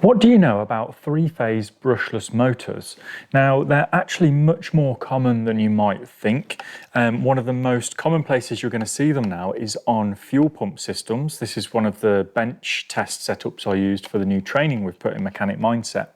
What do you know about three-phase brushless motors? Now, they're actually much more common than you might think. One of the most common places you're going to see them now is on fuel pump systems. This is one of the bench test setups I used for the new training we've put in Mechanic Mindset.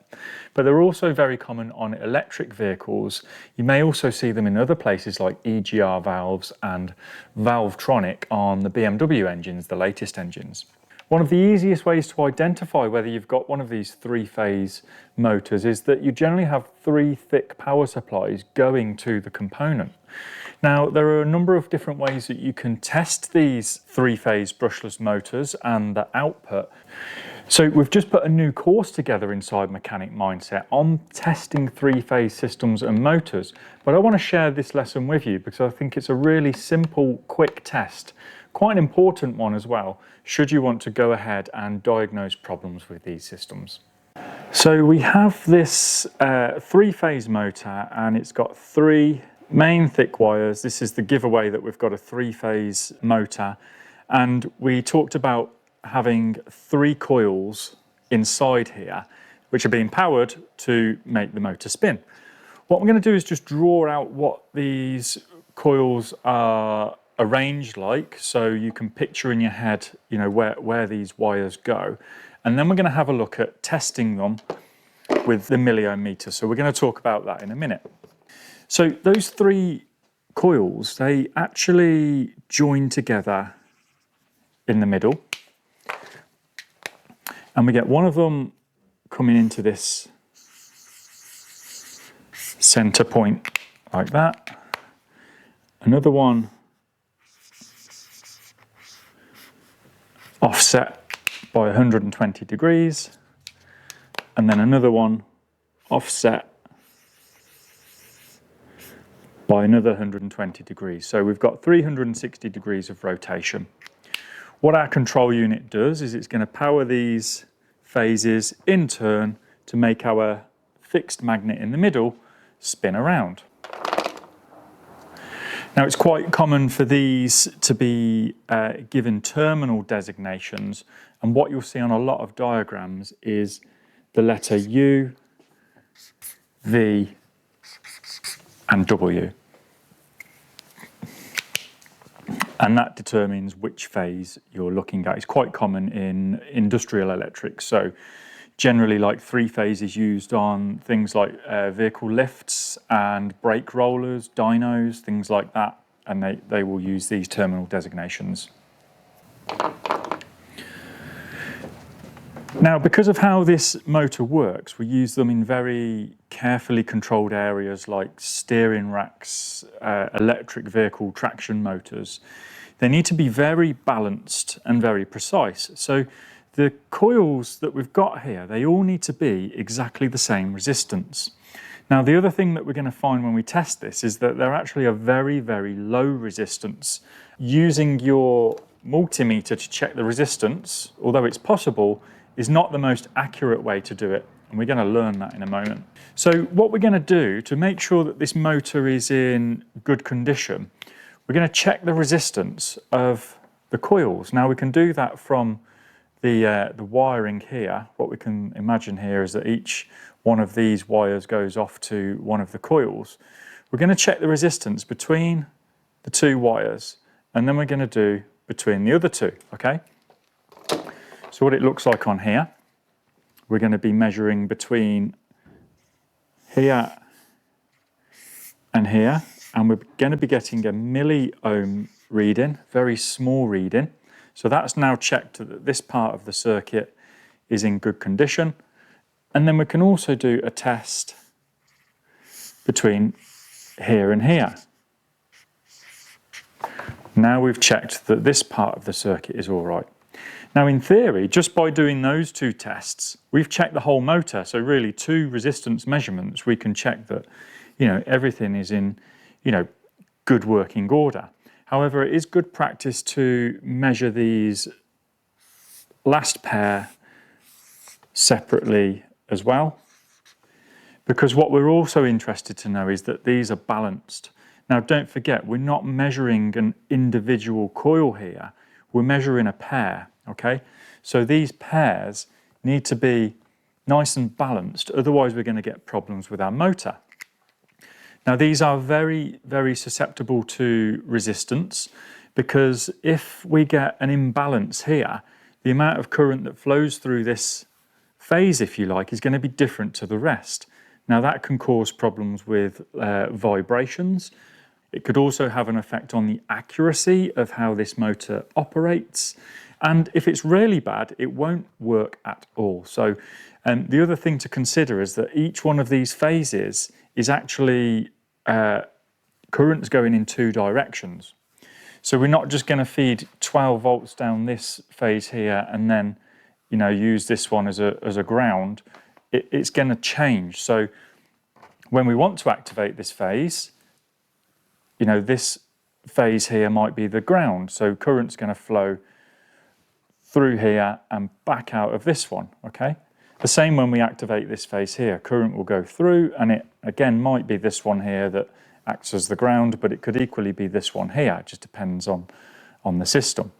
But they're also very common on electric vehicles. You may also see them in other places like EGR valves and valvetronic on the BMW engines, the latest engines. One of the easiest ways to identify whether you've got one of these three-phase motors is that you generally have three thick power supplies going to the component. Now, there are a number of different ways that you can test these three-phase brushless motors and the output. So we've just put a new course together inside Mechanic Mindset on testing three-phase systems and motors, but I want to share this lesson with you because I think it's a really simple, quick test. Quite an important one as well, should you want to go ahead and diagnose problems with these systems. So we have this three-phase motor and it's got three main thick wires. This is the giveaway that we've got a three-phase motor, and we talked about having three coils inside here which are being powered to make the motor spin. What I'm going to do is just draw out what these coils are arranged like, so you can picture in your head, you know, where these wires go, and then we're going to have a look at testing them with the milliohmeter. So we're going to talk about that in a minute. So those three coils, they actually join together in the middle, and we get one of them coming into this center point like that, another one offset by 120 degrees, and then another one offset by another 120 degrees. So we've got 360 degrees of rotation. What our control unit does is it's going to power these phases in turn to make our fixed magnet in the middle spin around. Now, it's quite common for these to be given terminal designations, and what you'll see on a lot of diagrams is the letter U, V, and W. And that determines which phase you're looking at. It's quite common in industrial electrics. So generally, like three phases used on things like vehicle lifts and brake rollers, dynos, things like that, and they will use these terminal designations. Now, because of how this motor works, we use them in very carefully controlled areas like steering racks, electric vehicle traction motors. They need to be very balanced and very precise. So the coils that we've got here, they all need to be exactly the same resistance. Now, the other thing that we're going to find when we test this is that they're actually a very, very low resistance. Using your multimeter to check the resistance, although it's possible, is not the most accurate way to do it. And we're going to learn that in a moment. So what we're going to do to make sure that this motor is in good condition, we're going to check the resistance of the coils. Now, we can do that from the wiring here. What we can imagine here is that each one of these wires goes off to one of the coils. We're going to check the resistance between the two wires, and then we're going to do between the other two, okay? So what it looks like on here, we're going to be measuring between here and here, and we're going to be getting a milliohm reading, very small reading. So that's now checked that this part of the circuit is in good condition. And then we can also do a test between here and here. Now we've checked that this part of the circuit is all right. Now, in theory, just by doing those two tests, we've checked the whole motor. So really, two resistance measurements, we can check that, you know, everything is in, you know, good working order. However, it is good practice to measure these last pair separately as well, because what we're also interested to know is that these are balanced. Now, don't forget, we're not measuring an individual coil here, we're measuring a pair, okay? So these pairs need to be nice and balanced, otherwise we're going to get problems with our motor. Now these are very, very susceptible to resistance, because if we get an imbalance here, the amount of current that flows through this phase, if you like, is going to be different to the rest. Now that can cause problems with vibrations. It could also have an effect on the accuracy of how this motor operates. And if it's really bad, it won't work at all. So the other thing to consider is that each one of these phases is actually currents going in two directions. So we're not just going to feed 12 volts down this phase here and then, you know, use this one as a ground. It's going to change. So when we want to activate this phase, you know, this phase here might be the ground. So current's going to flow through here and back out of this one, okay? The same when we activate this phase here, current will go through, and it again might be this one here that acts as the ground, but it could equally be this one here. It just depends on the system.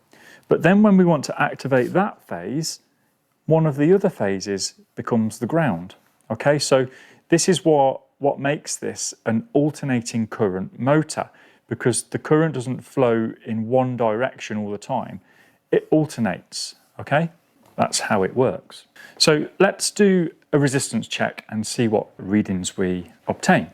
But then when we want to activate that phase, one of the other phases becomes the ground, okay? So this is what makes this an alternating current motor, because the current doesn't flow in one direction all the time. It alternates, okay? That's how it works. So let's do a resistance check and see what readings we obtain.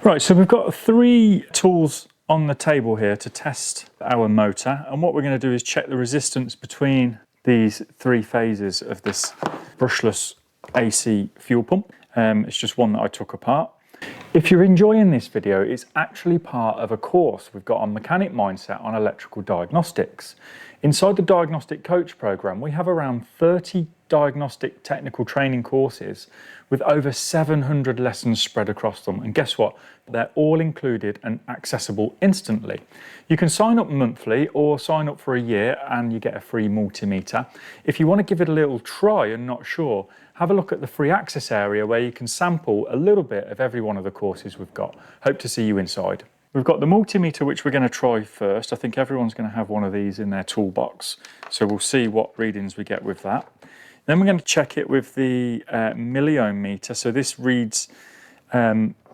Right, so we've got 3 tools on the table here to test our motor, and what we're going to do is check the resistance between these 3 phases of this brushless AC fuel pump. It's just one that I took apart. If you're enjoying this video, it's actually part of a course we've got on Mechanic Mindset on electrical diagnostics. Inside the Diagnostic Coach program, we have around 30 diagnostic technical training courses with over 700 lessons spread across them. And guess what? They're all included and accessible instantly. You can sign up monthly or sign up for a year and you get a free multimeter. If you want to give it a little try and not sure, have a look at the free access area where you can sample a little bit of every one of the courses we've got. Hope to see you inside. We've got the multimeter, which we're going to try first. I think everyone's going to have one of these in their toolbox. So we'll see what readings we get with that. Then we're going to check it with the Milliohm meter. So this reads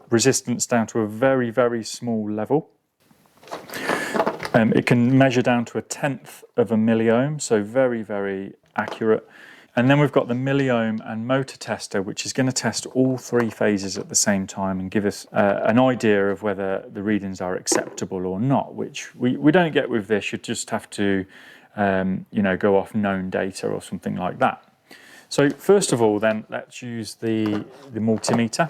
resistance down to a very, very small level. It can measure down to 1/10 of a milliohm, so very, very accurate. And then we've got the Milliohm and motor tester, which is going to test all 3 phases at the same time and give us an idea of whether the readings are acceptable or not, which we don't get with this. You just have to you know, go off known data or something like that. So first of all then, let's use the multimeter.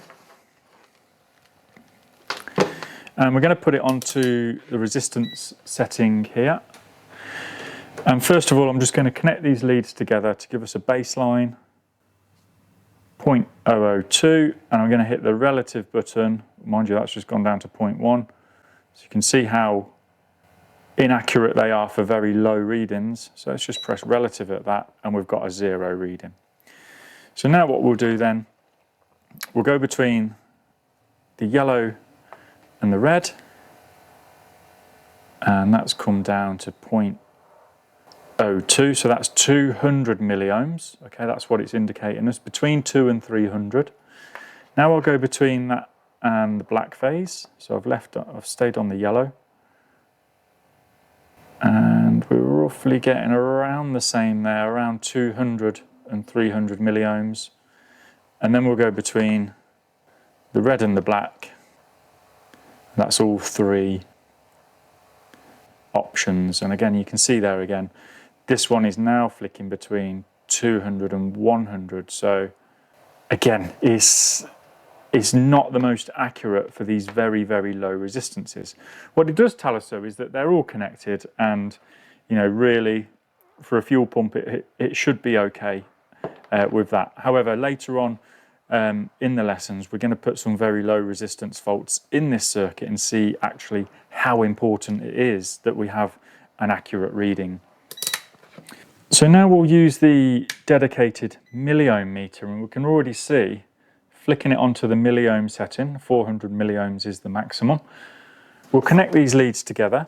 And we're going to put it onto the resistance setting here. And first of all, I'm just going to connect these leads together to give us a baseline, 0.002, and I'm going to hit the relative button. Mind you, that's just gone down to 0.1. So you can see how inaccurate they are for very low readings. So let's just press relative at that, and we've got a 0 reading. So now what we'll do then, we'll go between the yellow and the red, and that's come down to 0.02, so that's 200 milliohms. Okay, that's what it's indicating us, between 2 and 300. Now I'll go between that and the black phase. So I've stayed on the yellow, and we're roughly getting around the same there, around 200 and 300 milliohms. And then we'll go between the red and the black. That's all 3 options. And again, you can see there again, this one is now flicking between 200 and 100. So again, it's not the most accurate for these very, very low resistances. What it does tell us though is that they're all connected, and you know, really for a fuel pump it should be okay with that. However, later on in the lessons, we're going to put some very low resistance faults in this circuit and see actually how important it is that we have an accurate reading. So now we'll use the dedicated Milliohm meter, and we can already see, flicking it onto the milliohm setting, 400 milliohms is the maximum. We'll connect these leads together.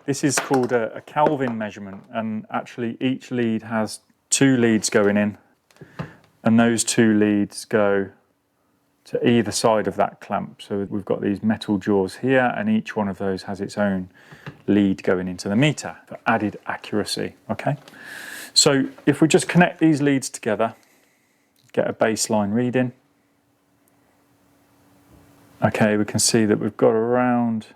This is called a Kelvin measurement, and actually each lead has 2 leads going in and those two leads go to either side of that clamp. So we've got these metal jaws here, and each one of those has its own lead going into the meter for added accuracy, okay? So if we just connect these leads together, get a baseline reading, okay, we can see that we've got around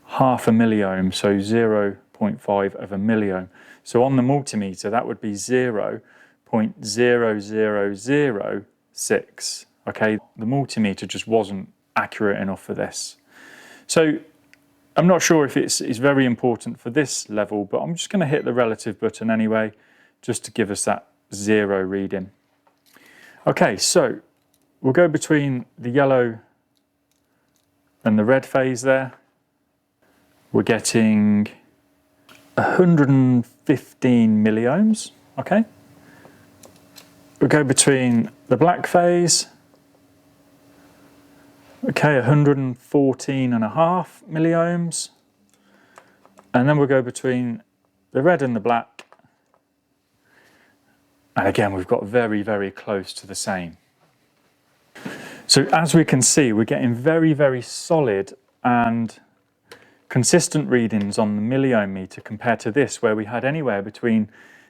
half a milliohm, so 0.5 of a milliohm. So on the multimeter, that would be 0.00006. Okay, the multimeter just wasn't accurate enough for this. So I'm not sure if it's very important for this level, but I'm just going to hit the relative button anyway, just to give us that 0 reading. Okay, so we'll go between the yellow and the red phase there. We're getting 115 milliohms, okay? We'll go between the black phase, okay, 114.5 milliohms, and then we'll go between the red and the black, and again we've got very, very close to the same. So as we can see, we're getting very, very solid and consistent readings on the milliohm meter compared to this, where we had anywhere between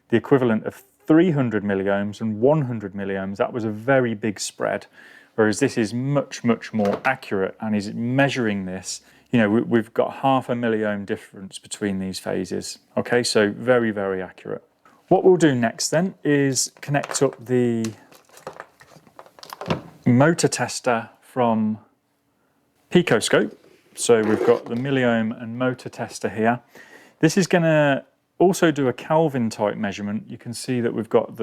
the equivalent of 300 milliohms and 100 milliohms. That was a very big spread, whereas this is much, much more accurate and is measuring this. You know, we've got half a milliohm difference between these phases. Okay, so very, very accurate. What we'll do next then is connect up the motor tester from PicoScope. So we've got the milliohm and motor tester here. This is going to also do a Kelvin type measurement. You can see that we've got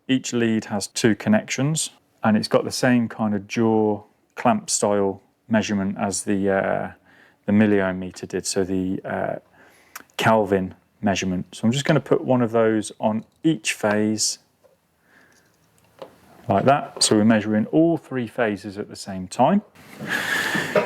each lead has 2 connections, and it's got the same kind of jaw clamp style measurement as the milliohm meter did, so the Kelvin measurement. So I'm just going to put one of those on each phase like that. So we're measuring all 3 phases at the same time.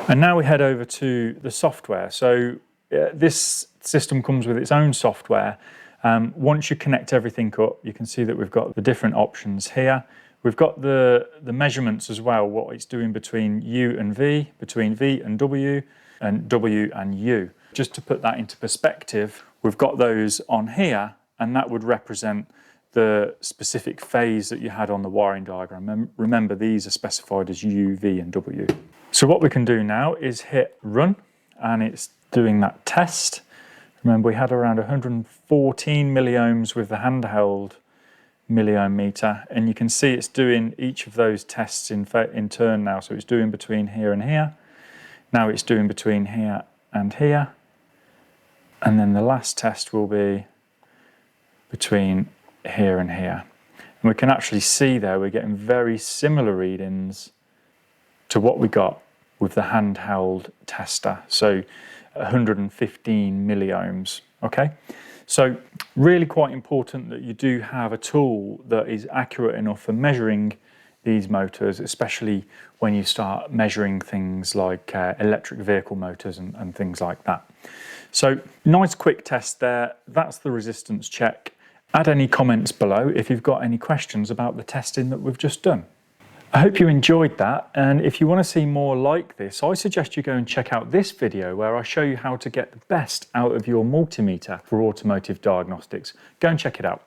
And now we head over to the software. So this system comes with its own software. Once you connect everything up, you can see that we've got the different options here. We've got the measurements as well, what it's doing between U and V, between V and W and U. Just to put that into perspective, we've got those on here, and that would represent the specific phase that you had on the wiring diagram. Remember, these are specified as U, V and W. So what we can do now is hit run, and it's doing that test. Remember, we had around 114 milliohms with the handheld milliohm meter, and you can see it's doing each of those tests in turn now. So it's doing between here and here. Now it's doing between here and here. And then the last test will be between here and here. And we can actually see there we're getting very similar readings to what we got with the handheld tester. So 115 milliohms, okay? So really quite important that you do have a tool that is accurate enough for measuring these motors, especially when you start measuring things like electric vehicle motors and things like that. So nice quick test there. That's the resistance check. Add any comments below if you've got any questions about the testing that we've just done. I hope you enjoyed that, and if you want to see more like this, I suggest you go and check out this video where I show you how to get the best out of your multimeter for automotive diagnostics. Go and check it out.